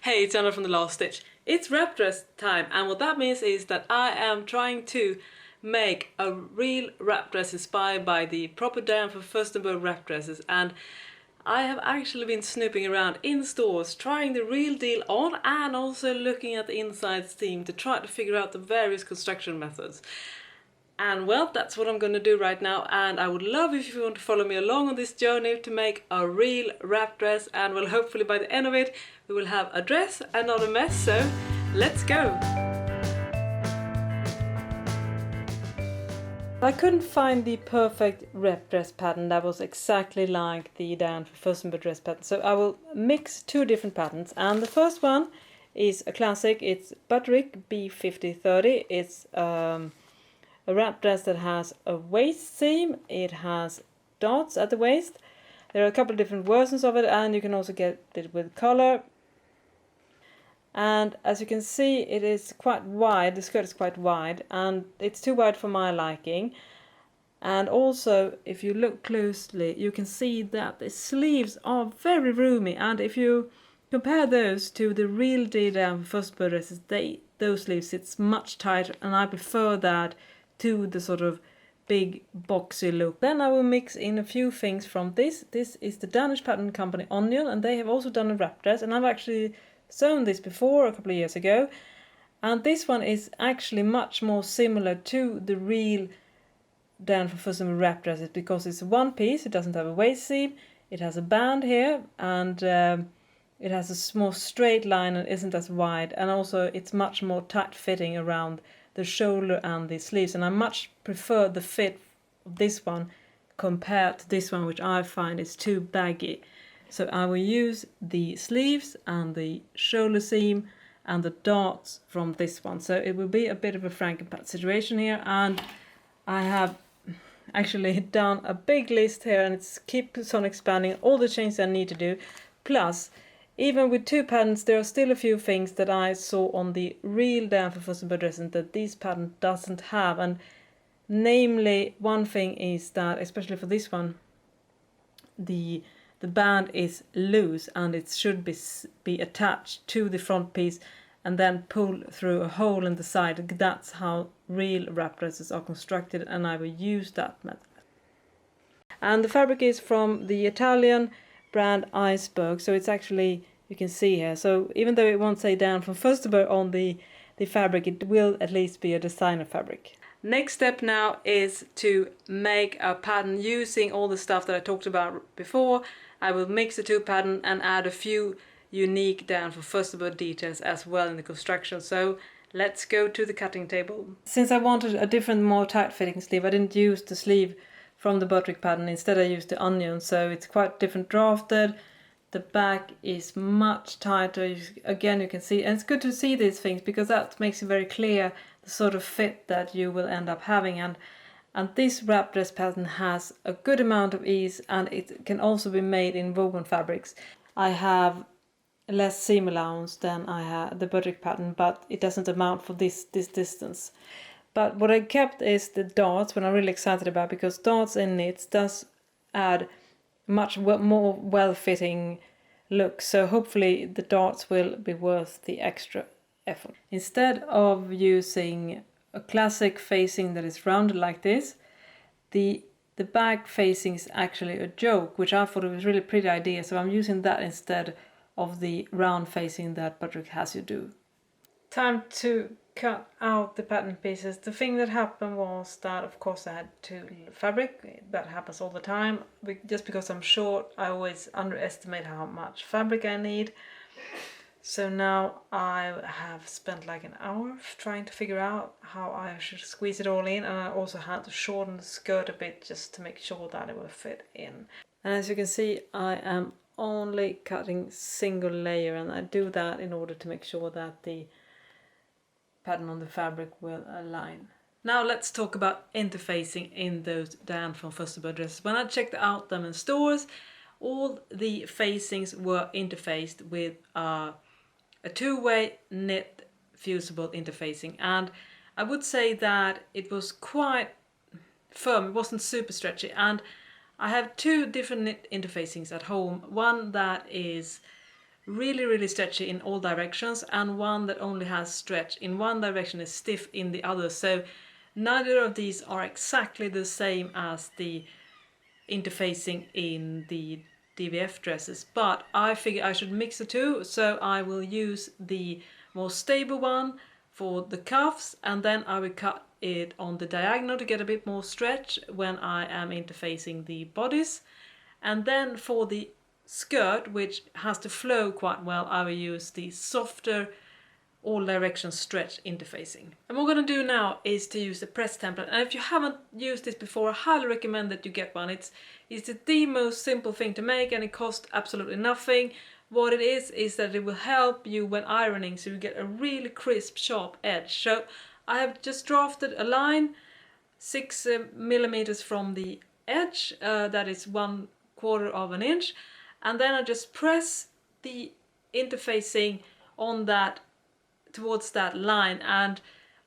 Hey, it's Anna from The Last Stitch. It's wrap dress time, and what that means is that I am trying to make a real wrap dress inspired by the proper Diane Von Furstenberg wrap dresses, and I have actually been snooping around in stores trying the real deal on and also looking at the inside seam to try to figure out the various construction methods. And well, that's what I'm going to do right now, and I would love if you want to follow me along on this journey to make a real wrap dress, and well, hopefully by the end of it we will have a dress and not a mess, so let's go! I couldn't find the perfect wrap dress pattern that was exactly like the Diane Von Furstenberg dress pattern, so I will mix two different patterns, and the first one is a classic. It's Butterick B5030. It's a wrap dress that has a waist seam, it has dots at the waist. There are a couple of different versions of it, and you can also get it with color. And as you can see, it is quite wide, the skirt is quite wide, and it's too wide for my liking. And also, if you look closely, you can see that the sleeves are very roomy, and if you compare those to the real Diane Von Furstenberg dresses, those sleeves sit much tighter, and I prefer that to the sort of big boxy look. Then I will mix in a few things from this. This is the Danish pattern company Onion, and they have also done a wrap dress, and I've actually sewn this before a couple of years ago. And this one is actually much more similar to the real Diane Von Furstenberg wrap dresses because it's one piece, it doesn't have a waist seam, it has a band here, and it has a more straight line and isn't as wide, and also it's much more tight fitting around the shoulder and the sleeves, and I much prefer the fit of this one compared to this one, which I find is too baggy. So I will use the sleeves and the shoulder seam and the darts from this one. So it will be a bit of a Frankenpat situation here, and I have actually done a big list here, and it keeps on expanding all the changes I need to do. Plus, even with two patterns, there are still a few things that I saw on the real Diane Von Furstenberg dresses that this pattern doesn't have. And namely, one thing is that, especially for this one, the band is loose, and it should be attached to the front piece and then pull through a hole in the side. That's how real wrap dresses are constructed, and I will use that method. And the fabric is from the Italian brand Iceberg, so it's actually, you can see here, so even though it won't say Diane Von Furstenberg on the fabric, it will at least be a designer fabric. Next step now is to make a pattern using all the stuff that I talked about before. I will mix the two patterns and add a few unique Diane Von Furstenberg details as well in the construction. So let's go to the cutting table. Since I wanted a different, more tight-fitting sleeve, I didn't use the sleeve from the Butterick pattern. Instead I used the Onion, so it's quite different drafted. The back is much tighter. Again, you can see, and it's good to see these things because that makes it very clear the sort of fit that you will end up having. And this wrap dress pattern has a good amount of ease, and it can also be made in woven fabrics. I have less seam allowance than I have the Butterick pattern, but it doesn't amount for this distance. But what I kept is the darts, what I'm really excited about, because darts in knits does add much more well-fitting look. So hopefully the darts will be worth the extra effort. Instead of using a classic facing that is rounded like this, the back facing is actually a joke, which I thought it was a really pretty idea. So I'm using that instead of the round facing that Butterick has you do. Time to cut out the pattern pieces. The thing that happened was that, of course, I had too little fabric. That happens all the time. Just because I'm short, I always underestimate how much fabric I need. So now I have spent like an hour trying to figure out how I should squeeze it all in, and I also had to shorten the skirt a bit just to make sure that it will fit in. And as you can see, I am only cutting single layer, and I do that in order to make sure that the pattern on the fabric will align. Now let's talk about interfacing in those Diane Von Furstenberg dresses. When I checked out them in stores, all the facings were interfaced with a two-way knit fusible interfacing, and I would say that it was quite firm. It wasn't super stretchy, and I have two different knit interfacings at home. One that is really stretchy in all directions, and one that only has stretch in one direction is stiff in the other. So neither of these are exactly the same as the interfacing in the DVF dresses, but I figure I should mix the two, so I will use the more stable one for the cuffs, and then I will cut it on the diagonal to get a bit more stretch when I am interfacing the bodice. And then for the skirt, which has to flow quite well, I will use the softer all direction stretch interfacing. And what we're going to do now is to use the press template, and if you haven't used this before, I highly recommend that you get one. It's the most simple thing to make, and it costs absolutely nothing. What it is that it will help you when ironing, so you get a really crisp, sharp edge. So I have just drafted a line 6 millimeters from the edge, that is 1/4 of an inch, and then I just press the interfacing on that towards that line, and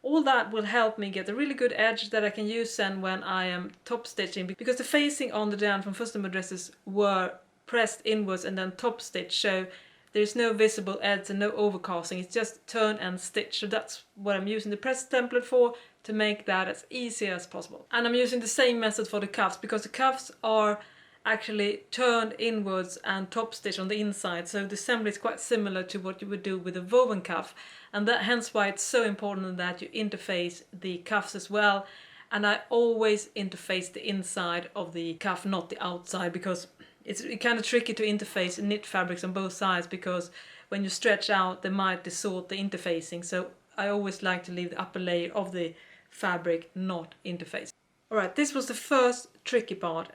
all that will help me get a really good edge that I can use then when I am top stitching, because the facing on the Diane Von Furstenberg dresses were pressed inwards and then top stitch, so there's no visible edge and no overcasting, it's just turn and stitch. So that's what I'm using the press template for, to make that as easy as possible. And I'm using the same method for the cuffs, because the cuffs are actually turned inwards and top stitch on the inside, so the assembly is quite similar to what you would do with a woven cuff, and that hence why it's so important that you interface the cuffs as well. And I always interface the inside of the cuff, not the outside, because it's kind of tricky to interface knit fabrics on both sides, because when you stretch out they might distort the interfacing, so I always like to leave the upper layer of the fabric not interfaced. Alright, this was the first tricky part.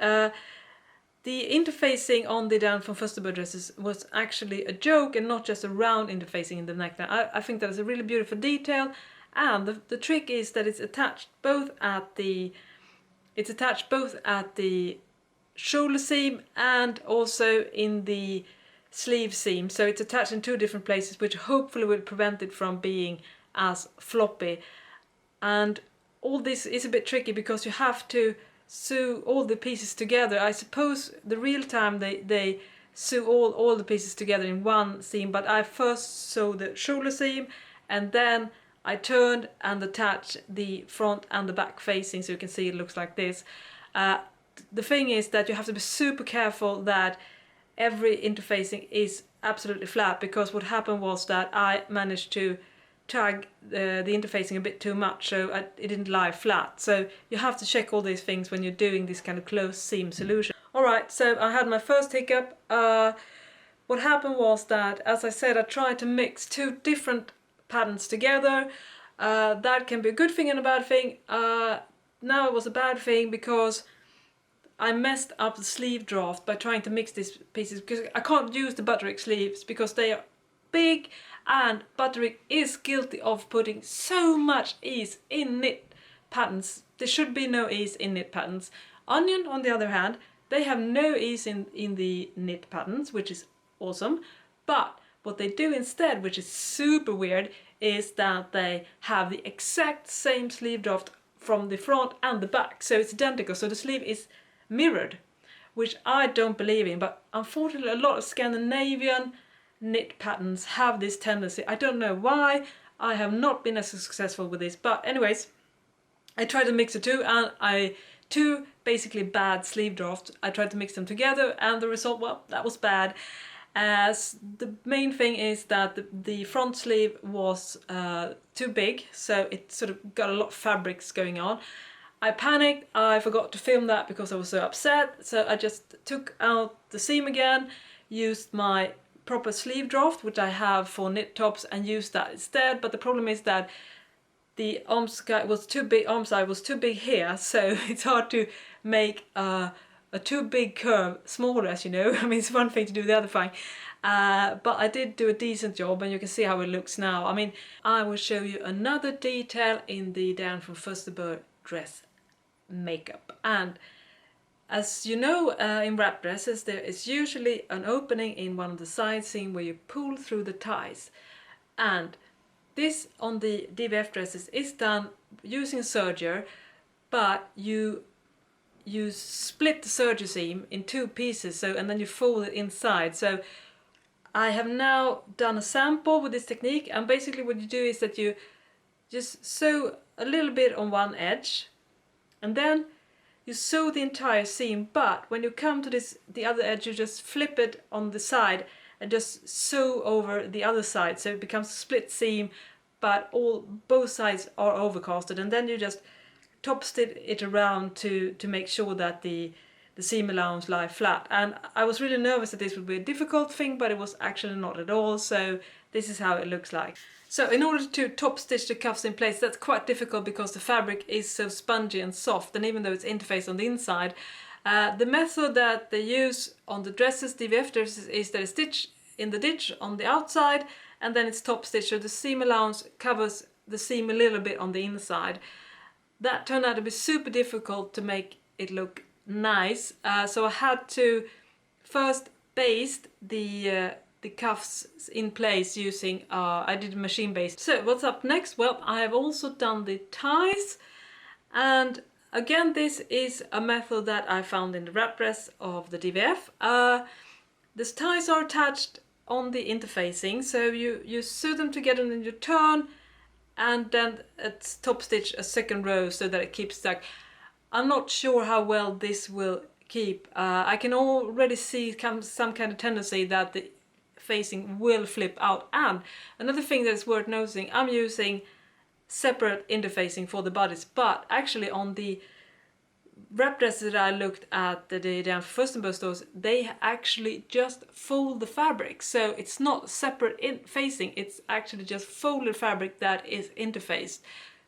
The interfacing on the Diane Von Furstenberg dresses was actually a joke and not just a round interfacing in the neckline. I think that is a really beautiful detail, and the trick is that it's attached both at the shoulder seam and also in the sleeve seam. So it's attached in 2 different places, which hopefully will prevent it from being as floppy. And all this is a bit tricky because you have to sew all the pieces together. I suppose the real time they sew all the pieces together in one seam, but I first sew the shoulder seam and then I turned and attached the front and the back facing, so you can see it looks like this. The thing is that you have to be super careful that every interfacing is absolutely flat, because what happened was that I managed to tug the interfacing a bit too much, so it didn't lie flat. So you have to check all these things when you're doing this kind of closed seam solution. Alright, so I had my first hiccup. What happened was that, as I said, I tried to mix 2 different patterns together. That can be a good thing and a bad thing. Now it was a bad thing because I messed up the sleeve draft by trying to mix these pieces, because I can't use the Butterick sleeves because they are big, and Butterick is guilty of putting so much ease in knit patterns. There should be no ease in knit patterns. Onion, on the other hand, they have no ease in the knit patterns, which is awesome, but what they do instead, which is super weird, is that they have the exact same sleeve draft from the front and the back, so it's identical, so the sleeve is mirrored, which I don't believe in, but unfortunately a lot of Scandinavian knit patterns have this tendency. I don't know why. I have not been as successful with this, but anyways, I tried to mix the two, and 2 basically bad sleeve drafts. I tried to mix them together, and the result, well, that was bad. As the main thing is that the front sleeve was too big, so it sort of got a lot of fabrics going on. I panicked, I forgot to film that because I was so upset, so I just took out the seam again, used my proper sleeve draft, which I have for knit tops, and used that instead. But the problem is that the arm side was too big here, so it's hard to make a too big curve smaller, as you know. I mean, it's one thing to do the other thing, but I did do a decent job, and you can see how it looks now. I mean, I will show you another detail in the Diane Von Furstenberg dress makeup, and as you know, in wrap dresses there is usually an opening in one of the side seam where you pull through the ties, and this on the DVF dresses is done using a serger, but you split the serger seam in 2 pieces, so, and then you fold it inside. So I have now done a sample with this technique, and basically what you do is that you just sew a little bit on one edge and then you sew the entire seam, but when you come to the other edge, you just flip it on the side and just sew over the other side, so it becomes a split seam, but both sides are overcasted, and then you just top stitch it around to make sure that the seam allowance lie flat. And I was really nervous that this would be a difficult thing, but it was actually not at all. So this is how it looks like. So in order to top stitch the cuffs in place, that's quite difficult because the fabric is so spongy and soft, and even though it's interfaced on the inside, the method that they use on the dresses, DVF dresses, is that they stitch in the ditch on the outside and then it's top stitched, so the seam allowance covers the seam a little bit on the inside. That turned out to be super difficult to make it look nice, so I had to first baste the cuffs in place using, I did machine based. So what's up next? Well, I have also done the ties, and again this is a method that I found in the wrap dress of the DVF. The ties are attached on the interfacing, so you sew them together and then you turn, and then it's top stitch a second row so that it keeps stuck. I'm not sure how well this will keep. I can already see some kind of tendency that the facing will flip out. And another thing that's worth noticing, I'm using separate interfacing for the bodies, but actually on the wrap dresses that I looked at, the Diane Von Furstenberg stores, they actually just fold the fabric, so it's not separate facing, it's actually just folded fabric that is interfaced.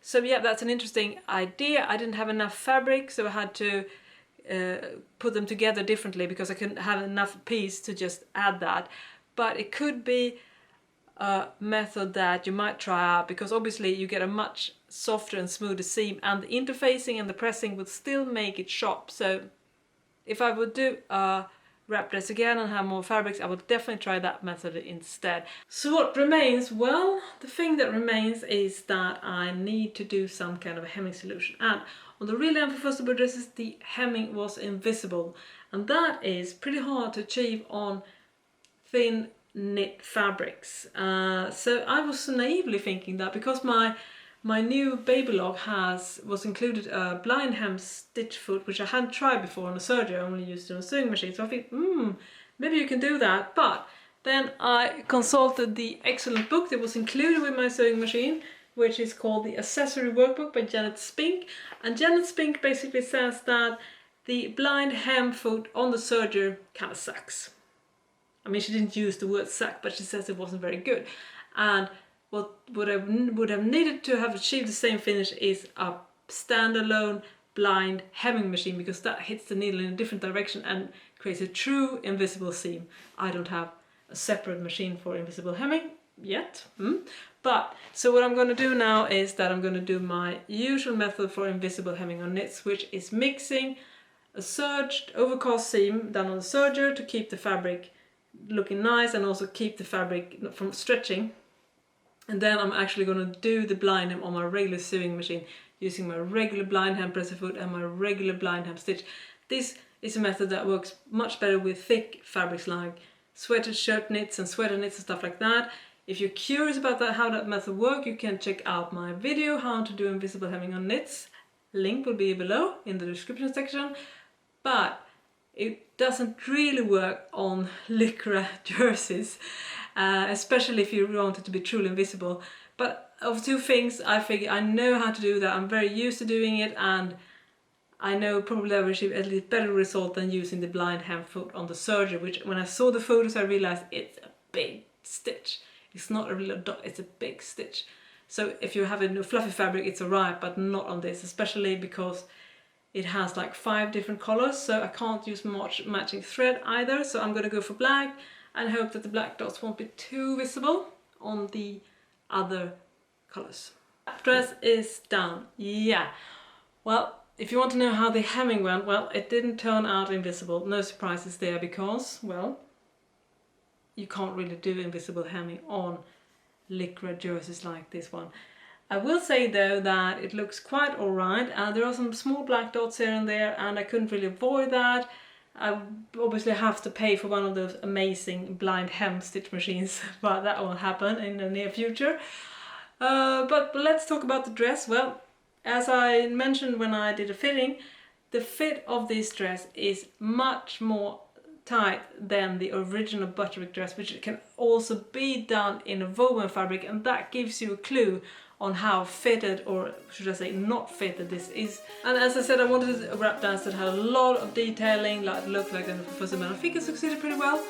So yeah, that's an interesting idea. I didn't have enough fabric, so I had to put them together differently because I couldn't have enough piece to just add that. But it could be a method that you might try out, because obviously you get a much softer and smoother seam, and the interfacing and the pressing would still make it sharp. So if I would do a wrap dress again and have more fabrics, I would definitely try that method instead. So what remains? Well, the thing that remains is that I need to do some kind of a hemming solution, and on the real Diane Von Furstenberg dresses the hemming was invisible, and that is pretty hard to achieve on thin knit fabrics. So I was naively thinking that because my new baby log was included a blind hem stitch foot, which I hadn't tried before on a serger, I only used it on a sewing machine. So I think, maybe you can do that. But then I consulted the excellent book that was included with my sewing machine, which is called The Accessory Workbook by Janet Spink. And Janet Spink basically says that the blind hem foot on the serger kind of sucks. I mean, she didn't use the word suck, but she says it wasn't very good. And what I would have needed to have achieved the same finish is a standalone blind hemming machine, because that hits the needle in a different direction and creates a true invisible seam. I don't have a separate machine for invisible hemming yet. But so what I'm going to do now is that I'm going to do my usual method for invisible hemming on knits, which is mixing a serged overcast seam done on the serger to keep the fabric looking nice and also keep the fabric from stretching. And then I'm actually going to do the blind hem on my regular sewing machine using my regular blind hem presser foot and my regular blind hem stitch. This is a method that works much better with thick fabrics like sweater shirt knits and sweater knits and stuff like that. If you're curious about how that method works, you can check out my video how to do invisible hemming on knits. Link will be below in the description section. But it doesn't really work on lycra jerseys, especially if you want it to be truly invisible. But of two things, I figure I know how to do that. I'm very used to doing it, and I know probably I will achieve at least better result than using the blind hem foot on the serger, which when I saw the photos I realized it's a big stitch. It's not a real dot, it's a big stitch. So if you have a fluffy fabric, it's alright, but not on this, especially because it has like 5 different colors, so I can't use much matching thread either. So I'm going to go for black and hope that the black dots won't be too visible on the other colors. Dress is done. Yeah. Well, if you want to know how the hemming went, well, it didn't turn out invisible. No surprises there because, well, you can't really do invisible hemming on lycra jerseys like this one. I will say though that it looks quite alright. There are some small black dots here and there, and I couldn't really avoid that. I obviously have to pay for one of those amazing blind hem stitch machines, but that won't happen in the near future. But let's talk about the dress. Well, as I mentioned when I did a fitting, the fit of this dress is much more tight than the original Butterick dress, which can also be done in a woven fabric, and that gives you a clue on how fitted, or should I say not fitted, this is. And as I said, I wanted a wrap dance that had a lot of detailing, like looked like a fussy man. I think it succeeded pretty well.